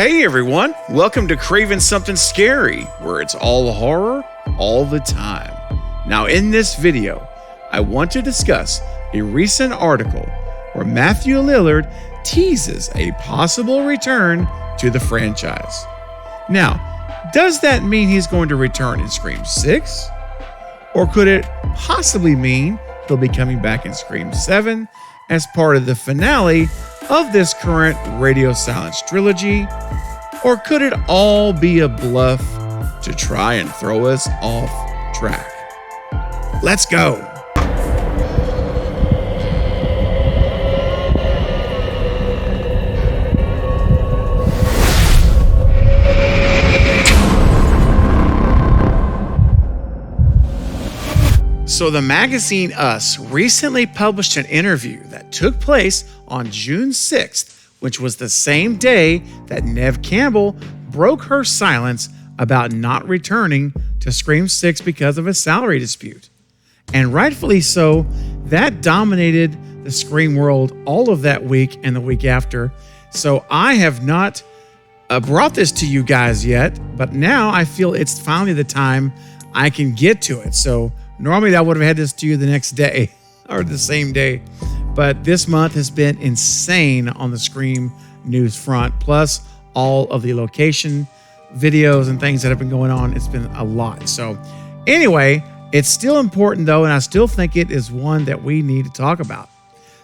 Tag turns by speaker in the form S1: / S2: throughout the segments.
S1: Hey everyone, welcome to Craving Something Scary, where it's all horror all the time. Now in this video, I want to discuss a recent article where Matthew Lillard teases a possible return to the franchise. Now, does that mean he's going to return in Scream 6? Or could it possibly mean he'll be coming back in Scream 7 as part of the finale of this current radio silence trilogy? Or could it all be a bluff to try and throw us off track? Let's go. So the magazine Us recently published an interview that took place on June 6th, which was the same day that Neve Campbell broke her silence about not returning to Scream 6 because of a salary dispute. And rightfully so, that dominated the Scream world all of that week and the week after. So I have not brought this to you guys yet, but now I feel it's finally the time I can get to it. So normally I would have had this to you the next day or the same day, but this month has been insane on the Scream news front, plus all of the location videos and things that have been going on. It's been a lot. So anyway, it's still important though, and I still think it is one that we need to talk about.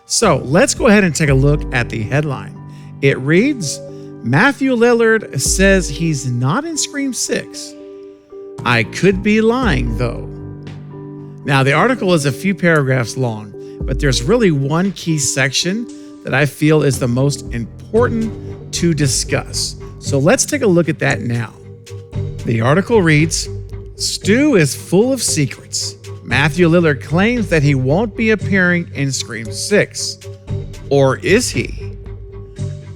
S1: So let's go ahead and take a look at the headline. It reads, Matthew Lillard says he's not in Scream 6. I could be lying though. Now, the article is a few paragraphs long, but there's really one key section that I feel is the most important to discuss. So let's take a look at that now. The article reads, Stu is full of secrets. Matthew Lillard claims that he won't be appearing in Scream 6. Or is he?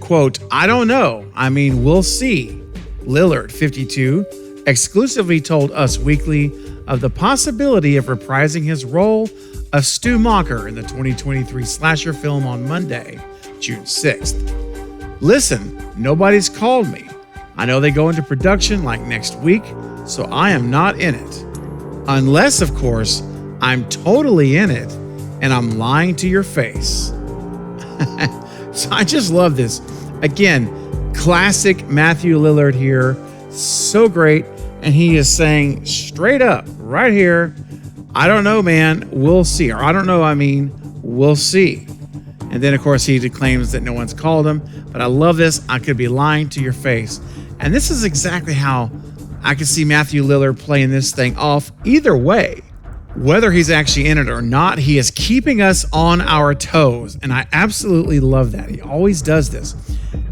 S1: Quote, I don't know. I mean, we'll see. Lillard, 52, exclusively told Us Weekly of the possibility of reprising his role of Stu Macher in the 2023 slasher film on Monday, June 6th. Listen, nobody's called me. I know they go into production like next week, so I am not in it. Unless, of course, I'm totally in it and I'm lying to your face. So I just love this. Again, classic Matthew Lillard here. So great. And he is saying straight up right here, I don't know, man, we'll see. Or I don't know, I mean, we'll see. And then, of course, he claims that no one's called him. But I love this. I could be lying to your face. And this is exactly how I can see Matthew Lillard playing this thing off either way. Whether he's actually in it or not, he is keeping us on our toes. And I absolutely love that. He always does this.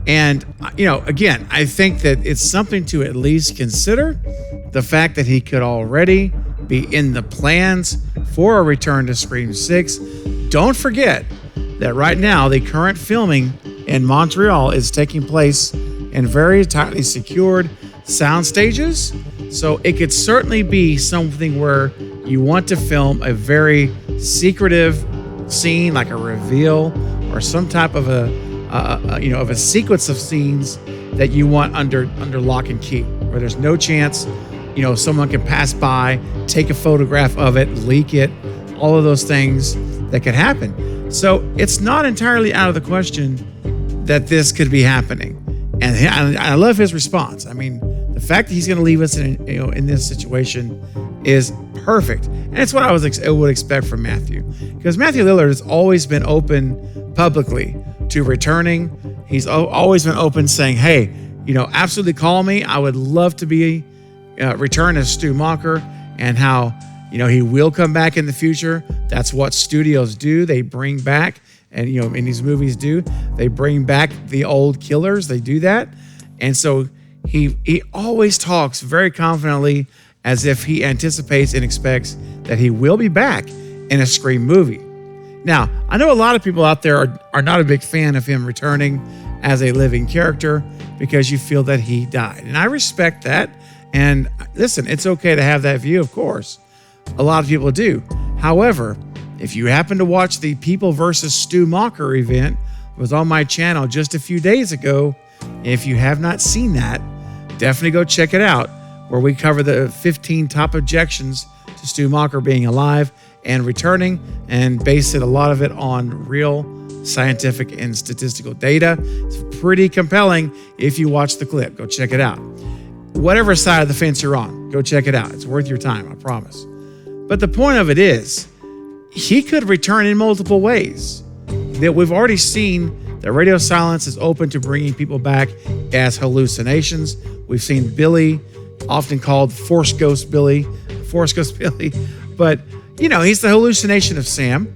S1: And, you know, again, I think that it's something to at least consider. The fact that he could already be in the plans for a return to Scream 6. Don't forget that right now, the current filming in Montreal is taking place in very tightly secured sound stages. So it could certainly be something where you want to film a very secretive scene, like a reveal or some type of a sequence of scenes that you want under lock and key, where there's no chance, someone can pass by, take a photograph of it, leak it, all of those things that could happen. So it's not entirely out of the question that this could be happening. And I love his response. I mean, the fact that he's going to leave us in this situation is perfect. And it's what I would expect from Matthew. Because Matthew Lillard has always been open publicly to returning. He's always been open saying, hey, absolutely call me. I would love to be return as Stu Macher, and how, he will come back in the future. That's what studios do. They bring back, and, in these movies they bring back the old killers. They do that. And so he always talks very confidently as if he anticipates and expects that he will be back in a Scream movie. Now, I know a lot of people out there are not a big fan of him returning as a living character because you feel that he died. And I respect that. And listen, it's okay to have that view, of course. A lot of people do. However, if you happen to watch the People vs. Stu Macher event, it was on my channel just a few days ago, If you have not seen that, definitely go check it out, where we cover the 15 top objections to Stu Macher being alive and returning, and base a lot of it on real scientific and statistical data. It's pretty compelling if you watch the clip. Go check it out. Whatever side of the fence you're on, go check it out. It's worth your time, I promise. But the point of it is, he could return in multiple ways. That we've already seen that radio silence is open to bringing people back as hallucinations. We've seen Billy, often called Force Ghost Billy, but he's the hallucination of Sam.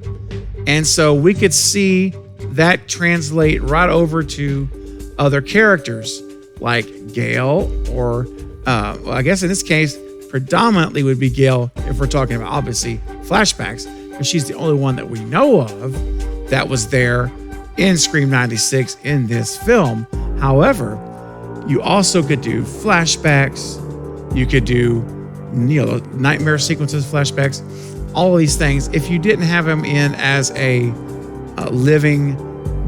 S1: And so we could see that translate right over to other characters like Gail, or I guess in this case, predominantly would be Gail if we're talking about obviously flashbacks, because she's the only one that we know of that was there in Scream 96 in this film. However, you also could do flashbacks. You could do nightmare sequences, flashbacks, all of these things if you didn't have him in as a living,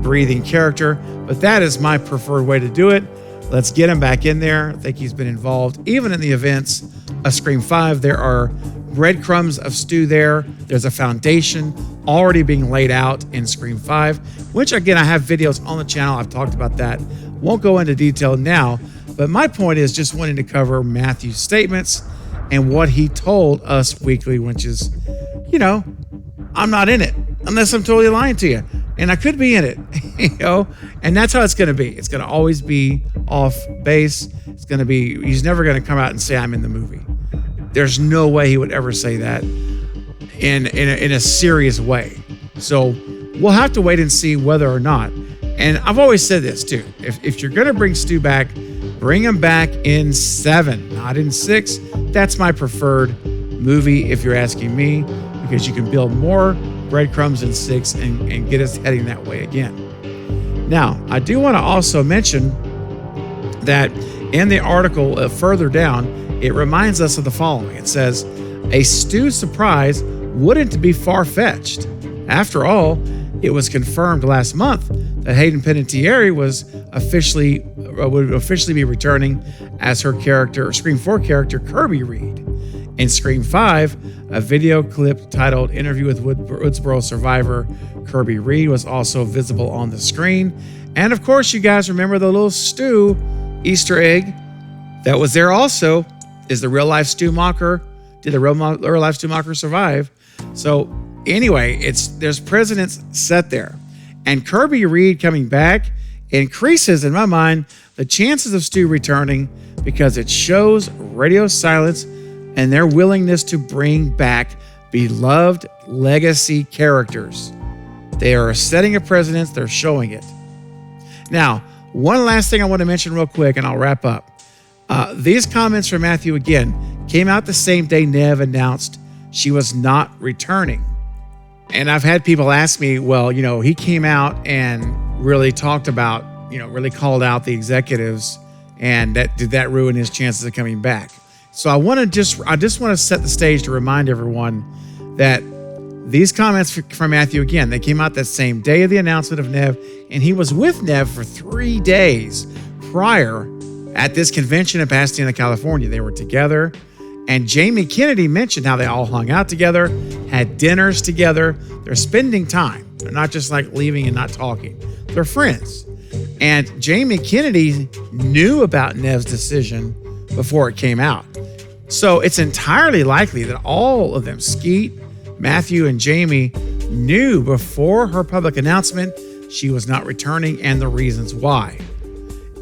S1: breathing character. But that is my preferred way to do it. Let's get him back in there. I think he's been involved even in the events of Scream 5. There are breadcrumbs of Stu there. There's a foundation already being laid out in Scream 5, which again, I have videos on the channel. I've talked about that. Won't go into detail now, but my point is just wanting to cover Matthew's statements and what he told us weekly, which is, I'm not in it unless I'm totally lying to you. And I could be in it, and that's how it's going to be. It's going to always be off base. It's going to be, he's never going to come out and say, I'm in the movie. There's no way he would ever say that in a serious way. So we'll have to wait and see whether or not. And I've always said this too. If you're going to bring Stu back, bring him back in 7, not in 6. That's my preferred movie, if you're asking me, because you can build more breadcrumbs in 6 and get us heading that way again. Now, I do want to also mention that in the article further down, it reminds us of the following. It says, a Stu surprise wouldn't be far-fetched. After all, it was confirmed last month that Hayden Panettiere would officially be returning as her character, Scream 4 character, Kirby Reed. In Scream 5, a video clip titled Interview with Woodsboro survivor Kirby Reed was also visible on the screen. And of course, you guys remember the little Stu Easter egg that was there also. Is the real life Stu Macher? Did the real life Stu Macher survive? So anyway, there's precedents set there. And Kirby Reed coming back increases, in my mind, the chances of Stu returning, because it shows radio silence and their willingness to bring back beloved legacy characters. They are setting a precedent. They're showing it. Now, one last thing I want to mention real quick, and I'll wrap up. These comments from Matthew, again, came out the same day Nev announced she was not returning. And I've had people ask me, well, he came out and really talked about, really called out the executives, and did that ruin his chances of coming back? So I just want to set the stage to remind everyone that these comments from Matthew, again, they came out that same day of the announcement of Nev, and he was with Nev for 3 days prior at this convention in Pasadena, California. They were together, and Jamie Kennedy mentioned how they all hung out together, had dinners together. They're spending time. They're not just like leaving and not talking. They're friends. And Jamie Kennedy knew about Nev's decision before it came out. So it's entirely likely that all of them, Skeet, Matthew, and Jamie, knew before her public announcement she was not returning and the reasons why.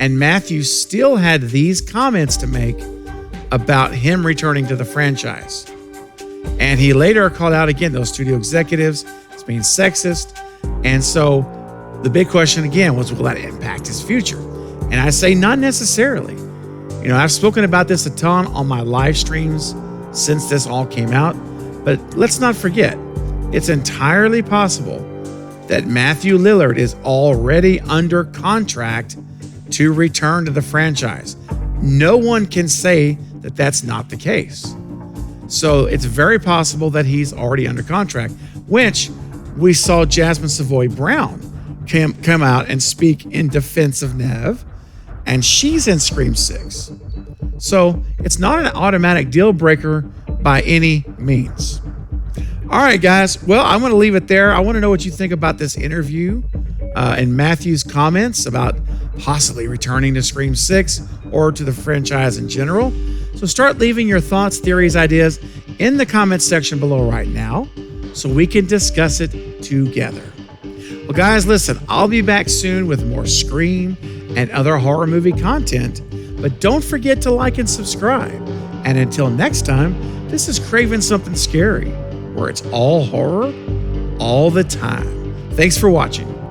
S1: And Matthew still had these comments to make about him returning to the franchise. And he later called out again those studio executives as being sexist. And so the big question again was, will that impact his future? And I say not necessarily. I've spoken about this a ton on my live streams since this all came out, but let's not forget, it's entirely possible that Matthew Lillard is already under contract to return to the franchise. No one can say that that's not the case. So it's very possible that he's already under contract, which we saw Jasmine Savoy Brown come out and speak in defense of Nev. and she's in Scream 6. So it's not an automatic deal breaker by any means. All right, guys. Well, I'm going to leave it there. I want to know what you think about this interview and Matthew's comments about possibly returning to Scream 6 or to the franchise in general. So start leaving your thoughts, theories, ideas in the comments section below right now so we can discuss it together. Well, guys, listen, I'll be back soon with more Scream and other horror movie content, but don't forget to like and subscribe. And until next time, this is Craving Something Scary, where it's all horror all the time. Thanks for watching.